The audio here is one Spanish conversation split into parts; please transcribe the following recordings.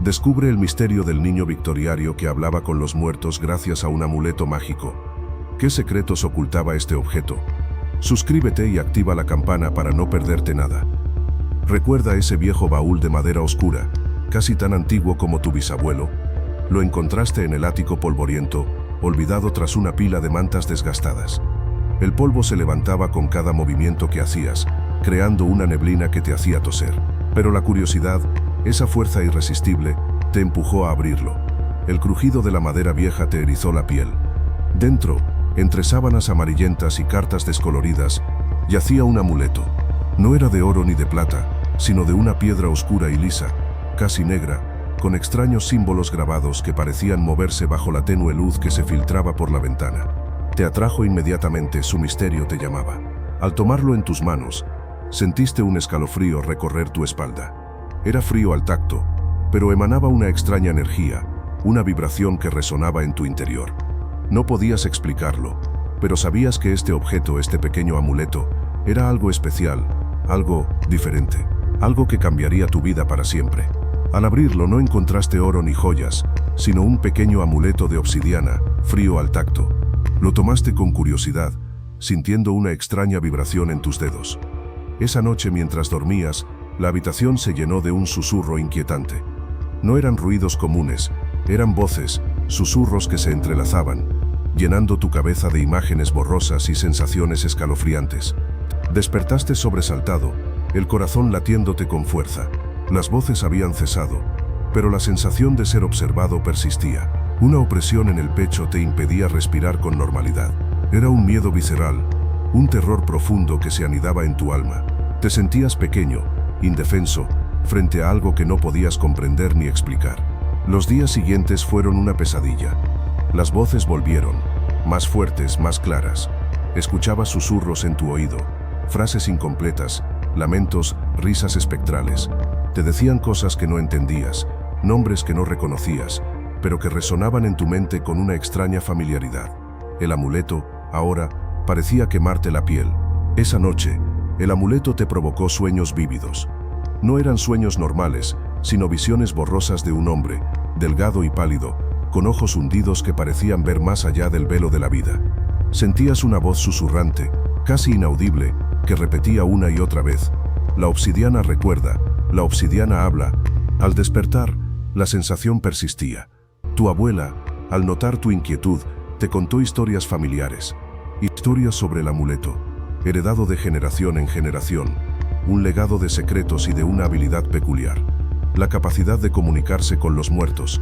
Descubre el misterio del niño victoriario que hablaba con los muertos gracias a un amuleto mágico. ¿Qué secretos ocultaba este objeto? Suscríbete y activa la campana para no perderte nada. Recuerda ese viejo baúl de madera oscura, casi tan antiguo como tu bisabuelo. Lo encontraste en el ático polvoriento, olvidado tras una pila de mantas desgastadas. El polvo se levantaba con cada movimiento que hacías, creando una neblina que te hacía toser. Pero la curiosidad, esa fuerza irresistible, te empujó a abrirlo. El crujido de la madera vieja te erizó la piel. Dentro, entre sábanas amarillentas y cartas descoloridas, yacía un amuleto. No era de oro ni de plata, sino de una piedra oscura y lisa, casi negra, con extraños símbolos grabados que parecían moverse bajo la tenue luz que se filtraba por la ventana. Te atrajo inmediatamente, su misterio te llamaba. Al tomarlo en tus manos, sentiste un escalofrío recorrer tu espalda. Era frío al tacto, pero emanaba una extraña energía, una vibración que resonaba en tu interior. No podías explicarlo, pero sabías que este objeto, este pequeño amuleto, era algo especial, algo diferente, algo que cambiaría tu vida para siempre. Al abrirlo no encontraste oro ni joyas, sino un pequeño amuleto de obsidiana, frío al tacto. Lo tomaste con curiosidad, sintiendo una extraña vibración en tus dedos. Esa noche, mientras dormías, la habitación se llenó de un susurro inquietante. No eran ruidos comunes, eran voces, susurros que se entrelazaban, llenando tu cabeza de imágenes borrosas y sensaciones escalofriantes. Despertaste sobresaltado, el corazón latiéndote con fuerza. Las voces habían cesado, pero la sensación de ser observado persistía. Una opresión en el pecho te impedía respirar con normalidad. Era un miedo visceral, un terror profundo que se anidaba en tu alma. Te sentías pequeño, indefenso, frente a algo que no podías comprender ni explicar. Los días siguientes fueron una pesadilla. Las voces volvieron, más fuertes, más claras. Escuchabas susurros en tu oído, frases incompletas, lamentos, risas espectrales. Te decían cosas que no entendías, nombres que no reconocías, pero que resonaban en tu mente con una extraña familiaridad. El amuleto, ahora, parecía quemarte la piel. Esa noche, el amuleto te provocó sueños vívidos. No eran sueños normales, sino visiones borrosas de un hombre, delgado y pálido, con ojos hundidos que parecían ver más allá del velo de la vida. Sentías una voz susurrante, casi inaudible, que repetía una y otra vez: la obsidiana recuerda, la obsidiana habla. Al despertar, la sensación persistía. Tu abuela, al notar tu inquietud, te contó historias familiares. Historias sobre el amuleto, heredado de generación en generación, un legado de secretos y de una habilidad peculiar. La capacidad de comunicarse con los muertos.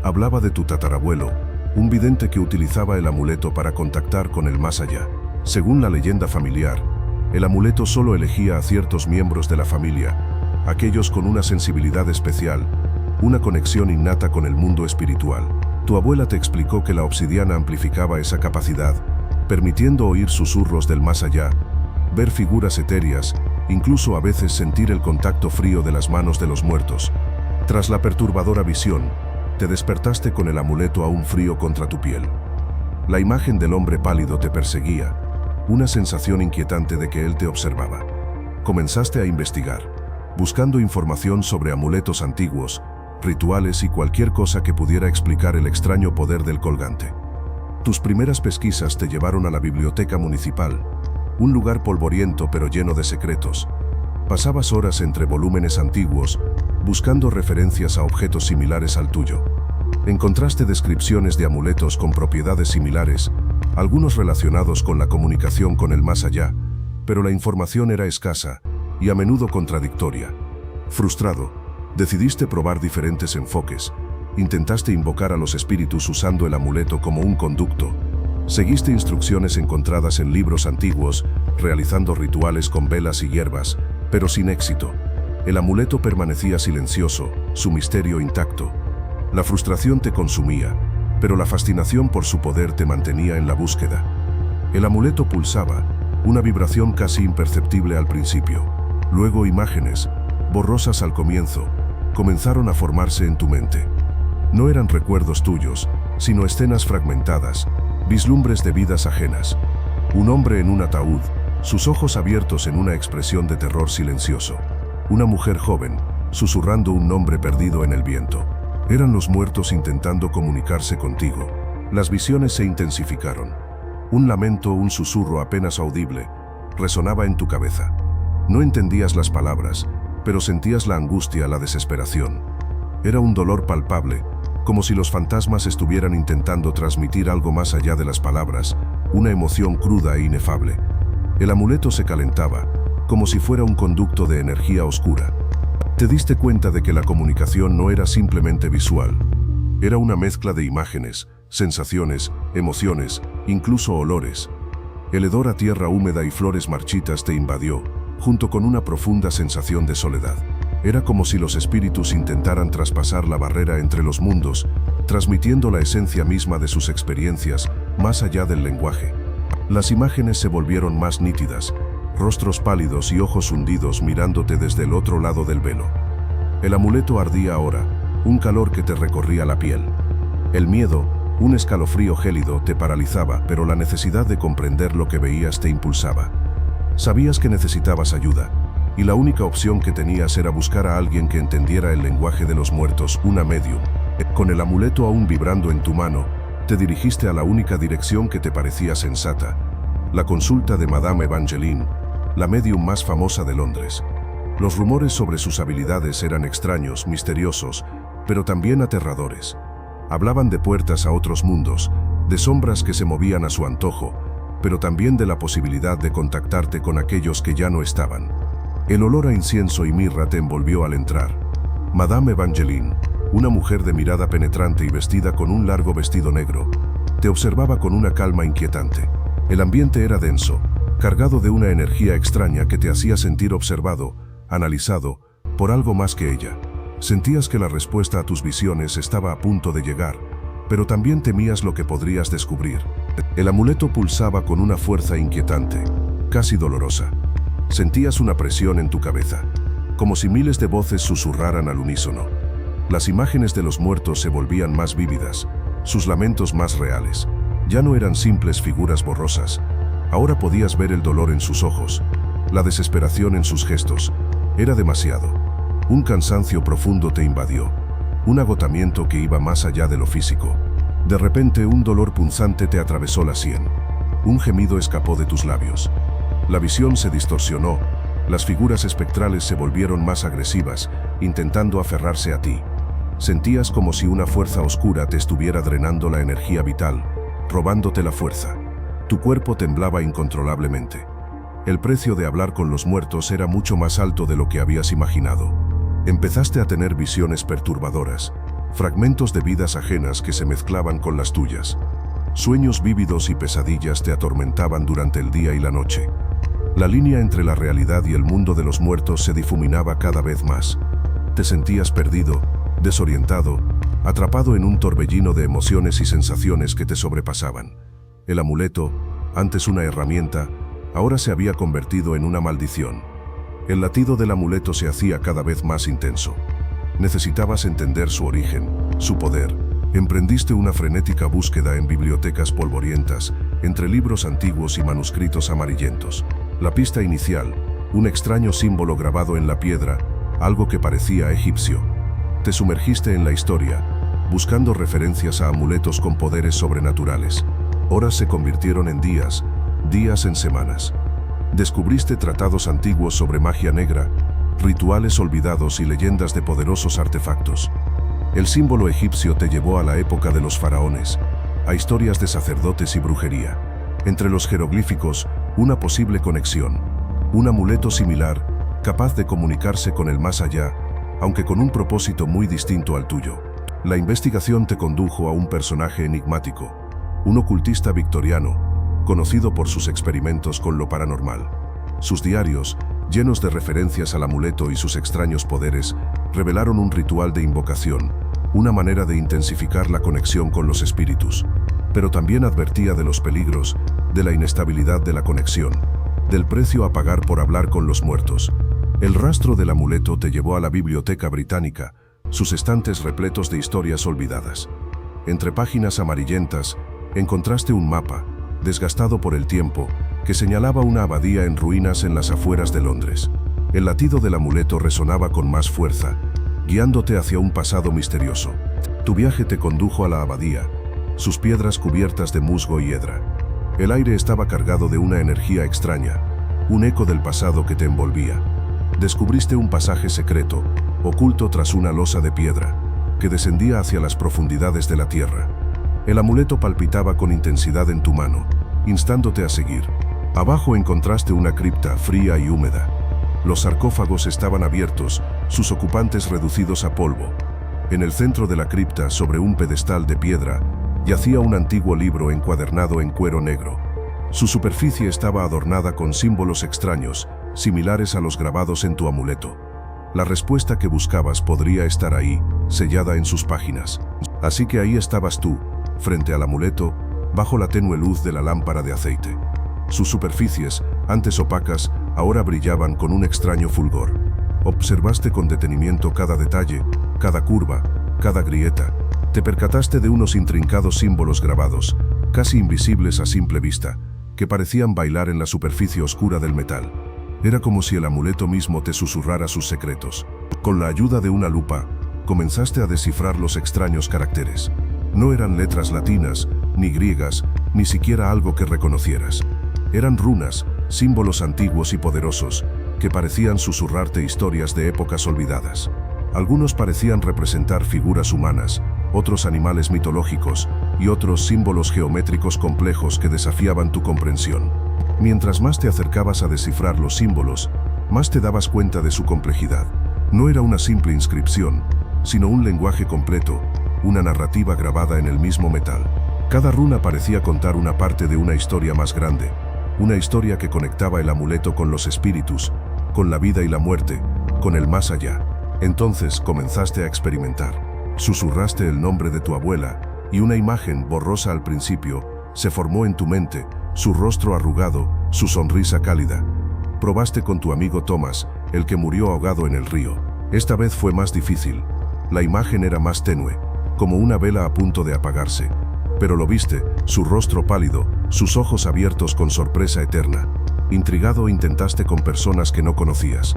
Hablaba de tu tatarabuelo, un vidente que utilizaba el amuleto para contactar con el más allá. Según la leyenda familiar, el amuleto solo elegía a ciertos miembros de la familia, aquellos con una sensibilidad especial, una conexión innata con el mundo espiritual. Tu abuela te explicó que la obsidiana amplificaba esa capacidad, permitiendo oír susurros del más allá, ver figuras etéreas, incluso a veces sentir el contacto frío de las manos de los muertos. Tras la perturbadora visión, te despertaste con el amuleto aún frío contra tu piel. La imagen del hombre pálido te perseguía, una sensación inquietante de que él te observaba. Comenzaste a investigar, buscando información sobre amuletos antiguos, rituales y cualquier cosa que pudiera explicar el extraño poder del colgante. Tus primeras pesquisas te llevaron a la biblioteca municipal, un lugar polvoriento pero lleno de secretos. Pasabas horas entre volúmenes antiguos, buscando referencias a objetos similares al tuyo. Encontraste descripciones de amuletos con propiedades similares, algunos relacionados con la comunicación con el más allá, pero la información era escasa y a menudo contradictoria. Frustrado, decidiste probar diferentes enfoques. Intentaste invocar a los espíritus usando el amuleto como un conducto. Seguiste instrucciones encontradas en libros antiguos, realizando rituales con velas y hierbas, pero sin éxito. El amuleto permanecía silencioso, su misterio intacto. La frustración te consumía, pero la fascinación por su poder te mantenía en la búsqueda. El amuleto pulsaba, una vibración casi imperceptible al principio. Luego imágenes, borrosas al comienzo, comenzaron a formarse en tu mente. No eran recuerdos tuyos, sino escenas fragmentadas, vislumbres de vidas ajenas. Un hombre en un ataúd, sus ojos abiertos en una expresión de terror silencioso. Una mujer joven, susurrando un nombre perdido en el viento. Eran los muertos intentando comunicarse contigo. Las visiones se intensificaron. Un lamento, un susurro apenas audible, resonaba en tu cabeza. No entendías las palabras, pero sentías la angustia, la desesperación. Era un dolor palpable, como si los fantasmas estuvieran intentando transmitir algo más allá de las palabras, una emoción cruda e inefable. El amuleto se calentaba, como si fuera un conducto de energía oscura. Te diste cuenta de que la comunicación no era simplemente visual. Era una mezcla de imágenes, sensaciones, emociones, incluso olores. El hedor a tierra húmeda y flores marchitas te invadió, junto con una profunda sensación de soledad. Era como si los espíritus intentaran traspasar la barrera entre los mundos, transmitiendo la esencia misma de sus experiencias, más allá del lenguaje. Las imágenes se volvieron más nítidas, rostros pálidos y ojos hundidos mirándote desde el otro lado del velo. El amuleto ardía ahora, un calor que te recorría la piel. El miedo, un escalofrío gélido, te paralizaba, pero la necesidad de comprender lo que veías te impulsaba. Sabías que necesitabas ayuda, y la única opción que tenías era buscar a alguien que entendiera el lenguaje de los muertos, una medium. Con el amuleto aún vibrando en tu mano, te dirigiste a la única dirección que te parecía sensata, la consulta de Madame Evangeline, la medium más famosa de Londres. Los rumores sobre sus habilidades eran extraños, misteriosos, pero también aterradores. Hablaban de puertas a otros mundos, de sombras que se movían a su antojo, pero también de la posibilidad de contactarte con aquellos que ya no estaban. El olor a incienso y mirra te envolvió al entrar. Madame Evangeline, una mujer de mirada penetrante y vestida con un largo vestido negro, te observaba con una calma inquietante. El ambiente era denso, cargado de una energía extraña que te hacía sentir observado, analizado, por algo más que ella. Sentías que la respuesta a tus visiones estaba a punto de llegar, pero también temías lo que podrías descubrir. El amuleto pulsaba con una fuerza inquietante, casi dolorosa. Sentías una presión en tu cabeza, como si miles de voces susurraran al unísono. Las imágenes de los muertos se volvían más vívidas, sus lamentos más reales. Ya no eran simples figuras borrosas. Ahora podías ver el dolor en sus ojos, la desesperación en sus gestos. Era demasiado. Un cansancio profundo te invadió, un agotamiento que iba más allá de lo físico. De repente, un dolor punzante te atravesó la sien. Un gemido escapó de tus labios. La visión se distorsionó, las figuras espectrales se volvieron más agresivas, intentando aferrarse a ti. Sentías como si una fuerza oscura te estuviera drenando la energía vital, robándote la fuerza. Tu cuerpo temblaba incontrolablemente. El precio de hablar con los muertos era mucho más alto de lo que habías imaginado. Empezaste a tener visiones perturbadoras, fragmentos de vidas ajenas que se mezclaban con las tuyas. Sueños vívidos y pesadillas te atormentaban durante el día y la noche. La línea entre la realidad y el mundo de los muertos se difuminaba cada vez más. Te sentías perdido, desorientado, atrapado en un torbellino de emociones y sensaciones que te sobrepasaban. El amuleto, antes una herramienta, ahora se había convertido en una maldición. El latido del amuleto se hacía cada vez más intenso. Necesitabas entender su origen, su poder. Emprendiste una frenética búsqueda en bibliotecas polvorientas, entre libros antiguos y manuscritos amarillentos. La pista inicial, un extraño símbolo grabado en la piedra, algo que parecía egipcio. Te sumergiste en la historia, buscando referencias a amuletos con poderes sobrenaturales. Horas se convirtieron en días, días en semanas. Descubriste tratados antiguos sobre magia negra, rituales olvidados y leyendas de poderosos artefactos. El símbolo egipcio te llevó a la época de los faraones, a historias de sacerdotes y brujería. Entre los jeroglíficos, una posible conexión, un amuleto similar, capaz de comunicarse con el más allá, aunque con un propósito muy distinto al tuyo. La investigación te condujo a un personaje enigmático, un ocultista victoriano, conocido por sus experimentos con lo paranormal. Sus diarios, llenos de referencias al amuleto y sus extraños poderes, revelaron un ritual de invocación, una manera de intensificar la conexión con los espíritus. Pero también advertía de los peligros, de la inestabilidad de la conexión, del precio a pagar por hablar con los muertos. El rastro del amuleto te llevó a la Biblioteca Británica, sus estantes repletos de historias olvidadas. Entre páginas amarillentas, encontraste un mapa, desgastado por el tiempo, que señalaba una abadía en ruinas en las afueras de Londres. El latido del amuleto resonaba con más fuerza, guiándote hacia un pasado misterioso. Tu viaje te condujo a la abadía, sus piedras cubiertas de musgo y hiedra. El aire estaba cargado de una energía extraña, un eco del pasado que te envolvía. Descubriste un pasaje secreto, oculto tras una losa de piedra, que descendía hacia las profundidades de la tierra. El amuleto palpitaba con intensidad en tu mano, instándote a seguir. Abajo encontraste una cripta fría y húmeda. Los sarcófagos estaban abiertos, sus ocupantes reducidos a polvo. En el centro de la cripta, sobre un pedestal de piedra, yacía un antiguo libro encuadernado en cuero negro. Su superficie estaba adornada con símbolos extraños, similares a los grabados en tu amuleto. La respuesta que buscabas podría estar ahí, sellada en sus páginas. Así que ahí estabas tú, frente al amuleto, bajo la tenue luz de la lámpara de aceite. Sus superficies, antes opacas, ahora brillaban con un extraño fulgor. Observaste con detenimiento cada detalle, cada curva, cada grieta. Te percataste de unos intrincados símbolos grabados, casi invisibles a simple vista, que parecían bailar en la superficie oscura del metal. Era como si el amuleto mismo te susurrara sus secretos. Con la ayuda de una lupa, comenzaste a descifrar los extraños caracteres. No eran letras latinas, ni griegas, ni siquiera algo que reconocieras. Eran runas, símbolos antiguos y poderosos, que parecían susurrarte historias de épocas olvidadas. Algunos parecían representar figuras humanas, otros animales mitológicos, y otros símbolos geométricos complejos que desafiaban tu comprensión. Mientras más te acercabas a descifrar los símbolos, más te dabas cuenta de su complejidad. No era una simple inscripción, sino un lenguaje completo, una narrativa grabada en el mismo metal. Cada runa parecía contar una parte de una historia más grande, una historia que conectaba el amuleto con los espíritus, con la vida y la muerte, con el más allá. Entonces comenzaste a experimentar. Susurraste el nombre de tu abuela, y una imagen, borrosa al principio, se formó en tu mente, su rostro arrugado, su sonrisa cálida. Probaste con tu amigo Thomas, el que murió ahogado en el río. Esta vez fue más difícil. La imagen era más tenue, como una vela a punto de apagarse. Pero lo viste, su rostro pálido, sus ojos abiertos con sorpresa eterna. Intrigado intentaste con personas que no conocías.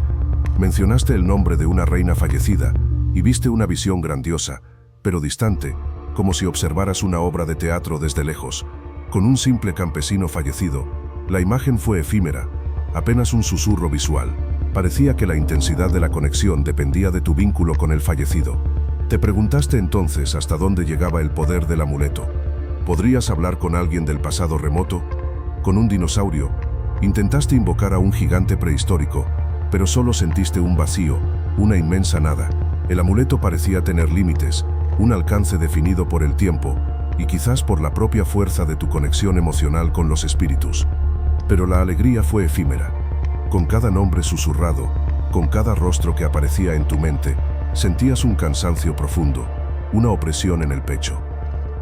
Mencionaste el nombre de una reina fallecida, y viste una visión grandiosa, pero distante, como si observaras una obra de teatro desde lejos. Con un simple campesino fallecido, la imagen fue efímera, apenas un susurro visual. Parecía que la intensidad de la conexión dependía de tu vínculo con el fallecido. Te preguntaste entonces hasta dónde llegaba el poder del amuleto. ¿Podrías hablar con alguien del pasado remoto? ¿Con un dinosaurio? Intentaste invocar a un gigante prehistórico, pero solo sentiste un vacío, una inmensa nada. El amuleto parecía tener límites, un alcance definido por el tiempo, y quizás por la propia fuerza de tu conexión emocional con los espíritus. Pero la alegría fue efímera. Con cada nombre susurrado, con cada rostro que aparecía en tu mente, sentías un cansancio profundo, una opresión en el pecho.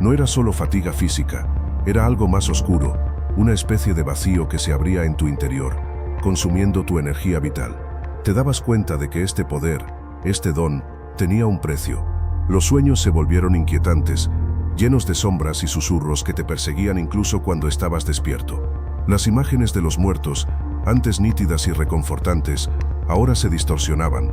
No era solo fatiga física, era algo más oscuro, una especie de vacío que se abría en tu interior, consumiendo tu energía vital. Te dabas cuenta de que este poder, este don, tenía un precio. Los sueños se volvieron inquietantes, llenos de sombras y susurros que te perseguían incluso cuando estabas despierto. Las imágenes de los muertos, antes nítidas y reconfortantes, ahora se distorsionaban,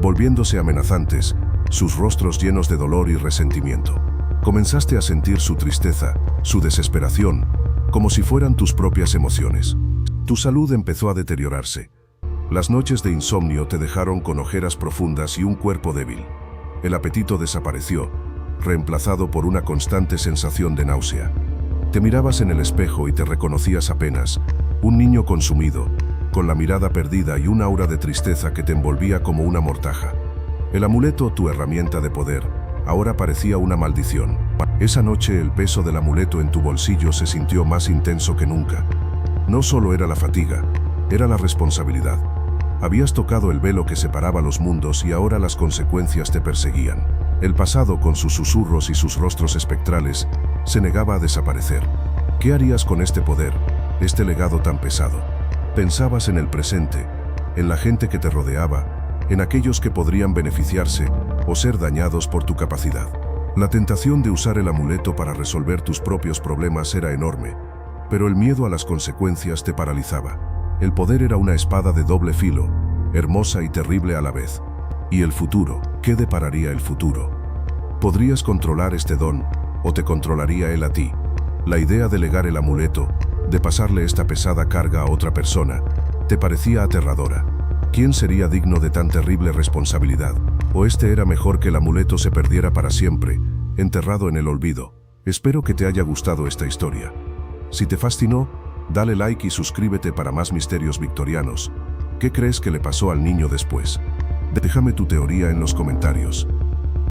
volviéndose amenazantes, sus rostros llenos de dolor y resentimiento. Comenzaste a sentir su tristeza, su desesperación, como si fueran tus propias emociones. Tu salud empezó a deteriorarse. Las noches de insomnio te dejaron con ojeras profundas y un cuerpo débil. El apetito desapareció, reemplazado por una constante sensación de náusea. Te mirabas en el espejo y te reconocías apenas, un niño consumido, con la mirada perdida y un aura de tristeza que te envolvía como una mortaja. El amuleto, tu herramienta de poder, ahora parecía una maldición. Esa noche el peso del amuleto en tu bolsillo se sintió más intenso que nunca. No solo era la fatiga, era la responsabilidad. Habías tocado el velo que separaba los mundos y ahora las consecuencias te perseguían. El pasado, con sus susurros y sus rostros espectrales, se negaba a desaparecer. ¿Qué harías con este poder, este legado tan pesado? Pensabas en el presente, en la gente que te rodeaba, en aquellos que podrían beneficiarse o ser dañados por tu capacidad. La tentación de usar el amuleto para resolver tus propios problemas era enorme, pero el miedo a las consecuencias te paralizaba. El poder era una espada de doble filo, hermosa y terrible a la vez. ¿Y el futuro? ¿Qué depararía el futuro? Podrías controlar este don, o te controlaría él a ti. La idea de legar el amuleto, de pasarle esta pesada carga a otra persona, te parecía aterradora. ¿Quién sería digno de tan terrible responsabilidad? ¿O este era mejor que el amuleto se perdiera para siempre, enterrado en el olvido? Espero que te haya gustado esta historia. Si te fascinó, dale like y suscríbete para más misterios victorianos. ¿Qué crees que le pasó al niño después? Déjame tu teoría en los comentarios.